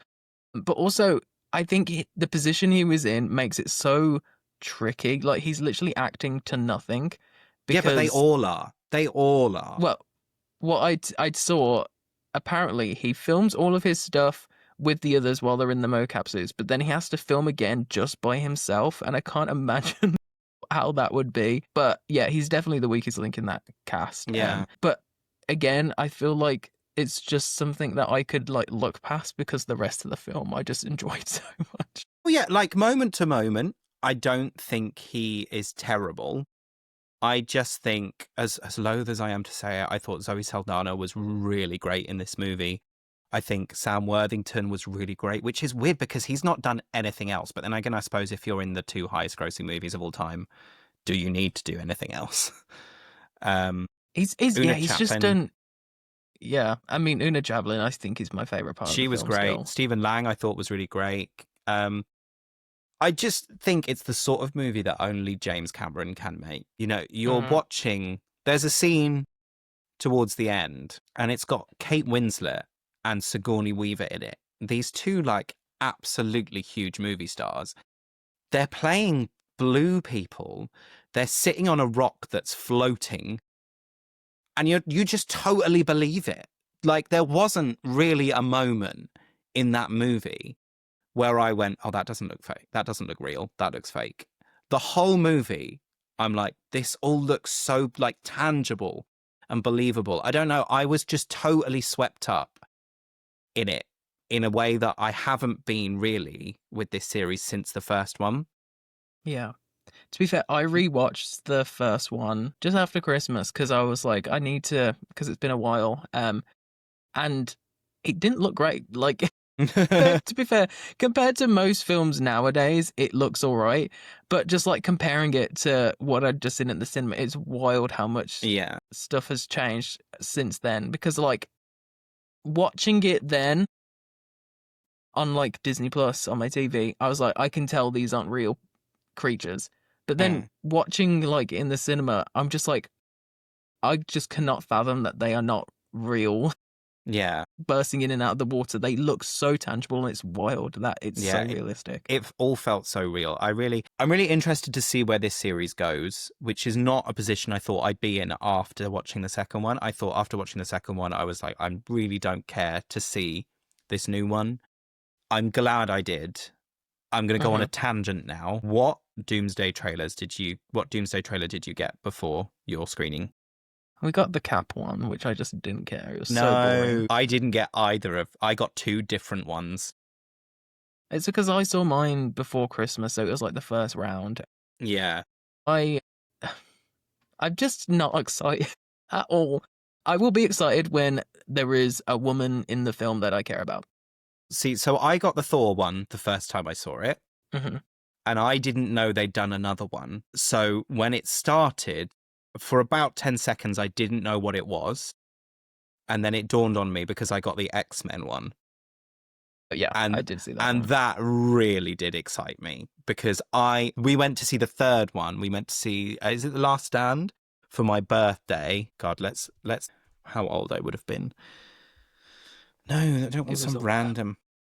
But also, I think the position he was in makes it so tricky. Like he's literally acting to nothing, Yeah, but they because all are. They all are. well, what I saw, apparently he films all of his stuff with the others while they're in the mocap suits, but then he has to film again just by himself, and I can't imagine how that would be. But yeah, he's definitely the weakest link in that cast. Yeah. But again, I feel like it's just something that I could like look past because the rest of the film I just enjoyed so much. Well, yeah, like moment to moment, I don't think he is terrible. I just think, as loath as I am to say it, I thought Zoe Saldana was really great in this movie. I think Sam Worthington was really great, which is weird because he's not done anything else. But then again, I suppose if you're in the two highest grossing movies of all time, do you need to do anything else? Um, Yeah, Una he's just Chaplin, done. Yeah, I mean Una Javelin, I think is my favorite part of the she was film great. still. Stephen Lang, I thought was really great. I just think it's the sort of movie that only James Cameron can make. You know, you're Hmm. watching, there's a scene towards the end, and it's got Kate Winslet and Sigourney Weaver in it. These two, like, absolutely huge movie stars. They're playing blue people. They're sitting on a rock that's floating, and you just totally believe it. Like, there wasn't really a moment in that movie where I went, oh, that doesn't look fake. That doesn't look real. That looks fake. The whole movie, I'm like, this all looks so like tangible and believable. I don't know. I was just totally swept up in it in a way that I haven't been really with this series since the first one. Yeah. To be fair, I rewatched the first one just after Christmas because I was like, I need to, because it's been a while. And it didn't look great. Like But to be fair, compared to most films nowadays, it looks all right. But just like comparing it to what I'd just seen at the cinema, it's wild how much Yeah. stuff has changed since then. Because like watching it then on like Disney Plus on my TV, I was like, I can tell these aren't real creatures. But then Mm. watching like in the cinema, I'm just like, I just cannot fathom that they are not real Yeah. bursting in and out of the water. They look so tangible and it's wild that it's so Yeah. realistic. It all felt so real. I'm really interested to see where this series goes, which is not a position I thought I'd be in after watching the second one. I thought after watching the second one, I was like, I really don't care to see this new one. I'm glad I did. I'm going to go on a Mhm. tangent now. What Doomsday trailer did you get before your screening? We got the Cap one, which I just didn't care. It was so boring. No, I didn't get I got two different ones. It's because I saw mine before Christmas, so it was like the first round. Yeah. I, I'm just not excited at all. I will be excited when there is a woman in the film that I care about. See, so I got the Thor one the first time I saw it, Hmm. and I didn't know they'd done another one. So when it started, for about 10 seconds, I didn't know what it was. And then it dawned on me because I got the X-Men one. But yeah, I And did see that and one. that really did excite me because we went to see the third one. We went to see is it The Last Stand for my birthday. God, let's how old I would have been. No, I don't want It was some a while. random.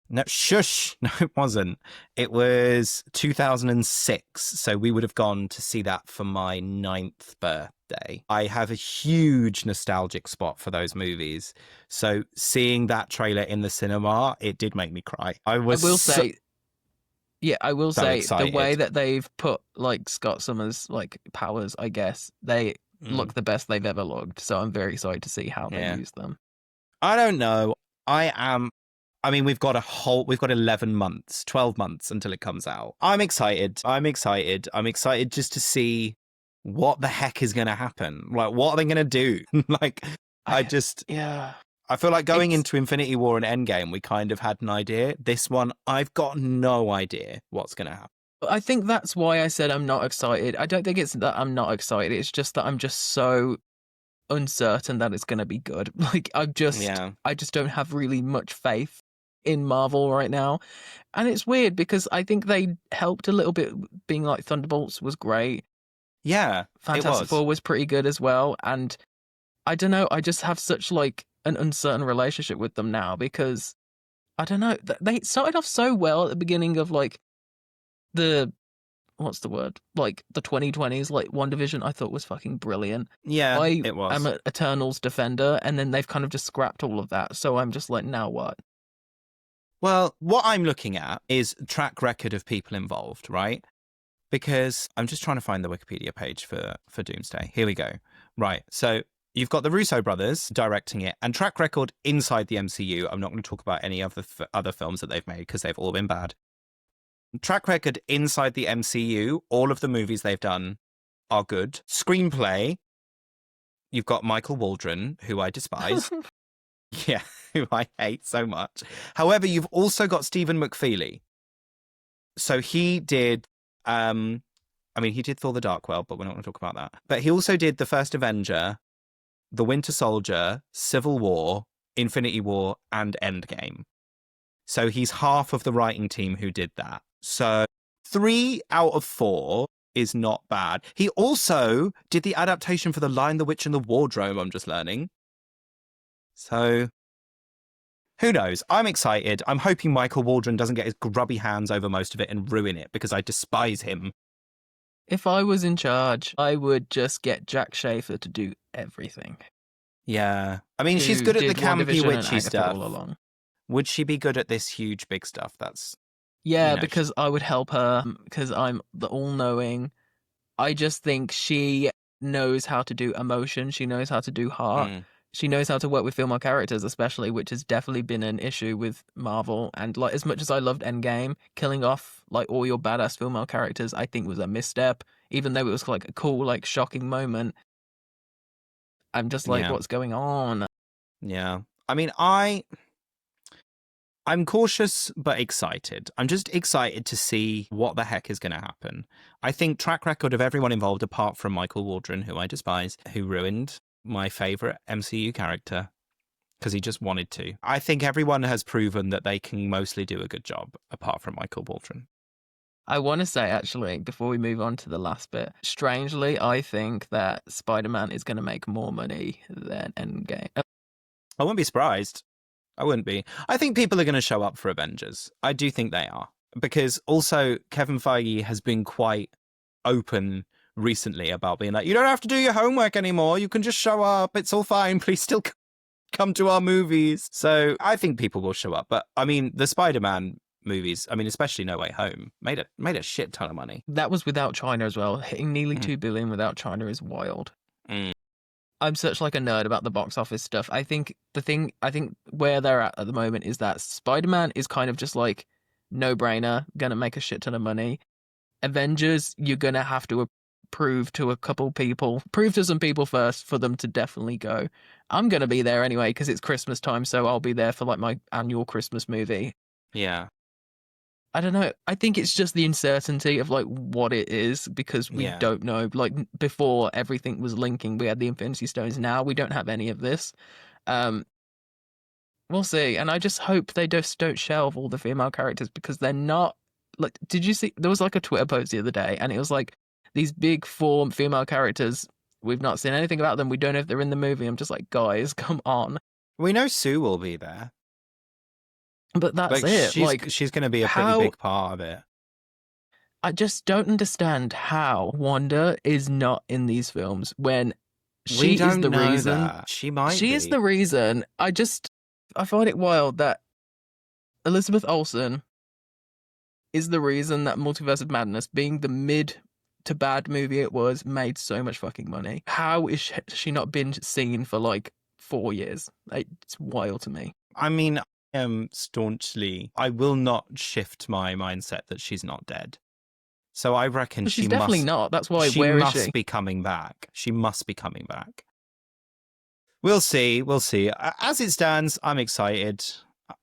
No, shush. No, it wasn't. It was 2006. So we would have gone to see that for my ninth birthday. I have a huge nostalgic spot for those movies. So seeing that trailer in the cinema, it did make me cry. I I was will say, yeah, I will so say the way excited. that they've put like Scott Summers' like powers, I guess they Mm, look the best they've ever looked. So I'm very excited to see how they yeah. use them. I don't know. I am. I mean, we've got 11 months, 12 months until it comes out. I'm excited. I'm excited. I'm excited just to see what the heck is going to happen. Like, what are they going to do? Like, I I just, yeah, I feel like going it's into Infinity War and Endgame, we kind of had an idea. This one, I've got no idea what's going to happen. I think that's why I said I'm not excited. I don't think it's that I'm not excited. It's just that I'm just so uncertain that it's going to be good. Like Yeah. I just don't have really much faith in Marvel right now. And it's weird because I think they helped a little bit being like Thunderbolts was great. Yeah, it Fantastic was. Four was pretty good as well. And I don't know, I just have such like an uncertain relationship with them now because I don't know, they started off so well at the beginning of like the what's the word? Like the 2020s, like WandaVision, I thought was fucking brilliant. Yeah, I it am was. an Eternals defender, and then they've kind of just scrapped all of that. So I'm just like, now what? Well, what I'm looking at is track record of people involved, right? Because I'm just trying to find the Wikipedia page for Doomsday. Here we go. Right. So you've got the Russo brothers directing it, and track record inside the MCU. I'm not going to talk about any of the other films that they've made because they've all been bad. Track record inside the MCU. All of the movies they've done are good. Screenplay. You've got Michael Waldron, who I despise. Yeah, who I hate so much. However, you've also got Stephen McFeely. So he did I mean, he did Thor the Dark World, but we're not going to talk about that. But he also did The First Avenger, The Winter Soldier, Civil War, Infinity War, and Endgame. So he's half of the writing team who did that. So 3 out of 4 is not bad. He also did the adaptation for The Lion, the Witch, and the Wardrobe, I'm just learning. So who knows? I'm excited. I'm hoping Michael Waldron doesn't get his grubby hands over most of it and ruin it because I despise him. If I was in charge, I would just get Jack Schaefer to do everything. Yeah. I mean, she's Who good at the did campy, WandaVision and witchy Agatha all stuff. along? Would she be good at this huge, big stuff? That's, you Yeah, know, because I would help her because I'm the all-knowing. I just think she knows how to do emotion. She knows how to do heart. mm, She knows how to work with female characters, especially, which has definitely been an issue with Marvel. And like, as much as I loved Endgame, killing off like all your badass female characters, I think was a misstep. Even though it was like a cool, like shocking moment, I'm just like, yeah, what's going on? yeah. I mean, I'm cautious but excited. I'm just excited to see what the heck is going to happen. I think track record of everyone involved, apart from Michael Waldron, who I despise, who ruined my favorite MCU character because he just wanted to. I think everyone has proven that they can mostly do a good job, apart from Michael Waldron. I want to say, actually, before we move on to the last bit, strangely, I think that Spider-Man is going to make more money than Endgame. I wouldn't be surprised. I wouldn't be. I think people are going to show up for Avengers. I do think they are. Because also, Kevin Feige has been quite open recently about being like, you don't have to do your homework anymore. You can just show up. It's all fine. Please still come to our movies. So I think people will show up. But I mean, the Spider-Man movies, I mean, especially No Way Home, made a shit ton of money. That was without China as well. Hitting nearly Mm. 2 billion without China is wild. Mm. I'm such like a nerd about the box office stuff. I think where they're at the moment is that Spider-Man is kind of just like no-brainer, gonna make a shit ton of money. Avengers, you're gonna have to prove to some people first for them to definitely go. I'm gonna be there anyway because it's Christmas time, so I'll be there for like my annual Christmas movie. Yeah. I don't know. I think it's just the uncertainty of like what it is because we Yeah. don't know. Like before, everything was linking. We had the Infinity Stones. Now we don't have any of this. Um, we'll see. And I just hope they just don't shelve all the female characters because they're not like. Did you see? There was like a Twitter post the other day, and it was like these big four female characters. We've not seen anything about them. We don't know if they're in the movie. I'm just like, guys, come on. We know Sue will be there. But that's Like, it. Like she's going to be a pretty how big part of it. I just don't understand how Wanda is not in these films when We she is don't the know reason. that. She might She be. is the reason. I find it wild that Elizabeth Olsen is the reason that Multiverse of Madness, being the mid to bad movie it was, made so much fucking money. How is she not been seen for like 4 years? It's wild to me. I mean, I am staunchly, I will not shift my mindset that she's not dead. So I reckon But she's definitely not. That's why. she Where is must she? be coming back. She must be coming back. We'll see. We'll see. As it stands, I'm excited.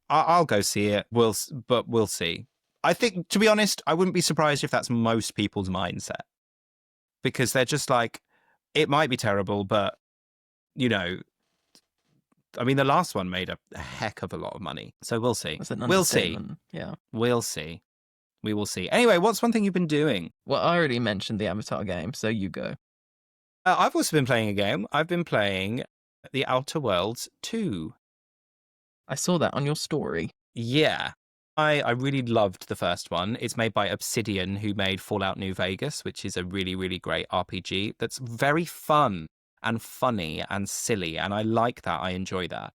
I'll go see it. But we'll see. I think, to be honest, I wouldn't be surprised if that's most people's mindset. Because they're just like, it might be terrible, but, you know, I mean, the last one made a heck of a lot of money. So we'll see. That's an We'll see. understatement. Yeah. We'll see. We will see. Anyway, what's one thing you've been doing? Well, I already mentioned the Avatar game, so you go. I've also been playing a game. I've been playing The Outer Worlds 2. I saw that on your story. Yeah. I really loved the first one. It's made by Obsidian, who made Fallout New Vegas, which is a really, really great RPG that's very fun and funny and silly. And I like that. I enjoy that.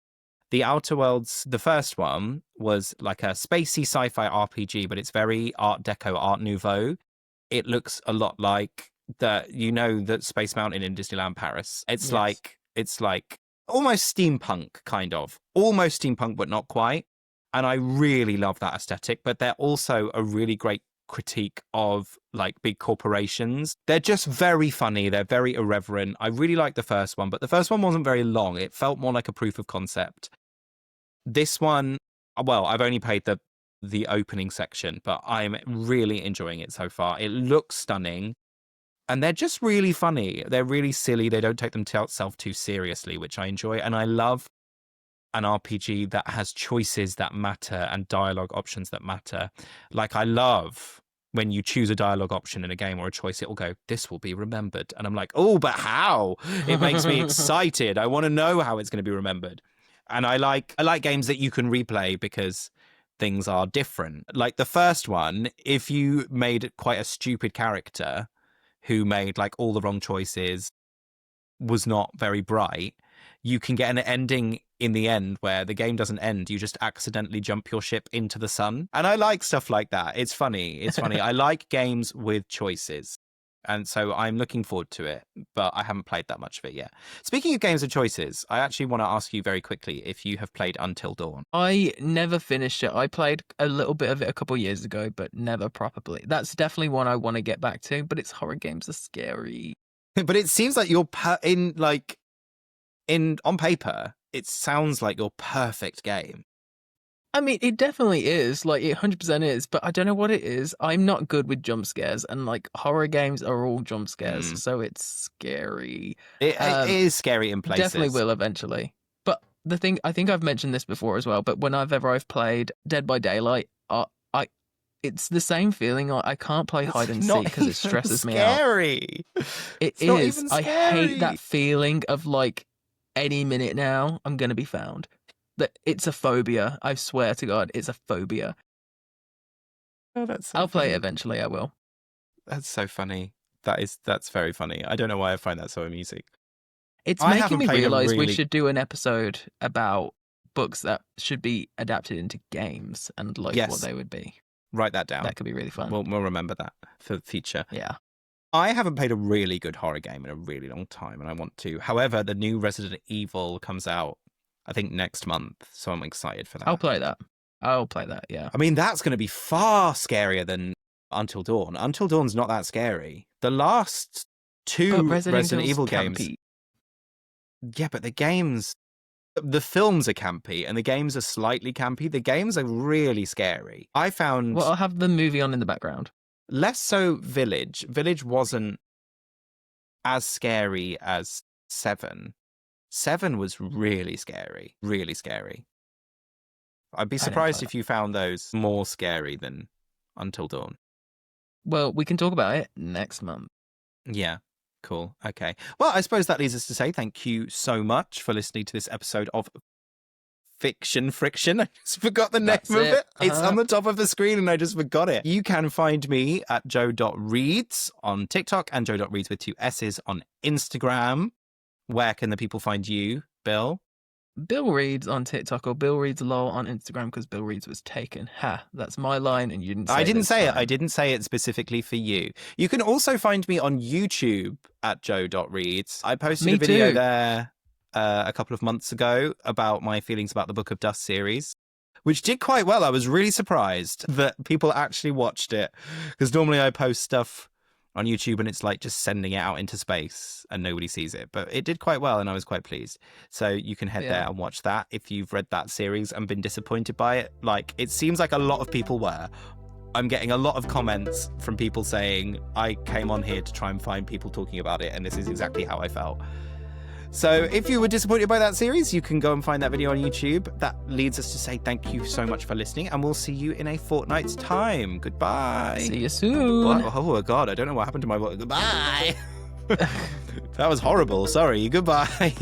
The Outer Worlds, the first one, was like a spacey sci-fi RPG, but it's very Art Deco, Art Nouveau. It looks a lot like that Space Mountain in Disneyland Paris. It's like almost steampunk, kind of. Almost steampunk, but not quite. And I really love that aesthetic, but they're also a really great critique of like big corporations. They're just very funny. They're very irreverent. I really like the first one, but the first one wasn't very long. It felt more like a proof of concept. This one, well, I've only played the opening section, but I'm really enjoying it so far. It looks stunning. And they're just really funny. They're really silly. They don't take themselves too seriously, which I enjoy. And I love an RPG that has choices that matter and dialogue options that matter. Like, I love when you choose a dialogue option in a game or a choice, it will go, this will be remembered. And I'm like, oh, but how? It makes me excited. I want to know how it's going to be remembered. And I like games that you can replay because things are different. Like the first one, if you made quite a stupid character who made like all the wrong choices, was not very bright, you can get an ending in the end where the game doesn't end. You just accidentally jump your ship into the sun. And I like stuff like that. It's funny. It's funny. I like games with choices. And so I'm looking forward to it, but I haven't played that much of it yet. Speaking of games with choices, I actually want to ask you very quickly if you have played Until Dawn. I never finished it. I played a little bit of it a couple of years ago, but never properly. That's definitely one I want to get back to, but its horror games are scary. But it seems like you're on paper, it sounds like your perfect game. I mean, it definitely is. Like, it 100% is, but I don't know what it is. I'm not good with jump scares, and like horror games are all jump scares, so it's scary. It Um, is scary in Definitely places. will eventually. But the thing, I think I've mentioned this before as well, but whenever I've played Dead by Daylight, I it's the same feeling. Like, I can't play hide It's and seek not because it even stresses me out. scary. It It's not is. even I hate scary. that feeling of like any minute now I'm gonna be found. That it's a phobia. I swear to God, it's a phobia. Oh, that's so I'll play it funny. eventually. I will. That's so funny. That's very funny. I don't know why I find that so amusing. It's I making haven't me played a realize we really should do an episode about books that should be adapted into games and like what yes. they would be. Write that down. That could be really fun. We'll remember that for the future. Yeah. I haven't played a really good horror game in a really long time, and I want to. However, the new Resident Evil comes out, I think, next month, so I'm excited for I'll that. play that. I'll play that, yeah. I mean, that's going to be far scarier than Until Dawn. Until Dawn's not that scary. The last But two Resident Evil's Evil games, campy. yeah, but the films are campy, and the games are slightly campy. The games are really scary. I found Well, I'll have the movie on in the background. less so Village. Village wasn't as scary as 7. 7 was really scary. Really scary. I'd be I didn't play surprised that. if you found those more scary than Until Dawn. Well, we can talk about it next month. Yeah, cool. Okay. Well, I suppose that leads us to say thank you so much for listening to this episode of Fiction Friction. I just forgot the name That's of it. it. It's on the top of the screen and I just forgot it. You can find me at joe.reads on TikTok and joe.reads with 2 S's on Instagram. Where can the people find you, Bill? Bill Reads on TikTok or Bill Reads lol on Instagram because Bill Reads was taken. Ha, that's my line and you didn't say I didn't this say it. time. I didn't say it specifically for you. You can also find me on YouTube at joe.reads. I posted Me a video too. there a couple of months ago about my feelings about the Book of Dust series, which did quite well. I was really surprised that people actually watched it because normally I post stuff on YouTube and it's like just sending it out into space and nobody sees it. But it did quite well and I was quite pleased. So you can head there and watch that if you've read that series and been disappointed by it. Like, it seems like a lot of people were. I'm getting a lot of comments from people saying, I came on here to try and find people talking about it and this is exactly how I felt. So if you were disappointed by that series, you can go and find that video on YouTube. That leads us to say thank you so much for listening, and we'll see you in a fortnight's time. Goodbye. See you soon. Oh, God, I don't know what happened to my voice. Goodbye. That was horrible. Sorry. Goodbye.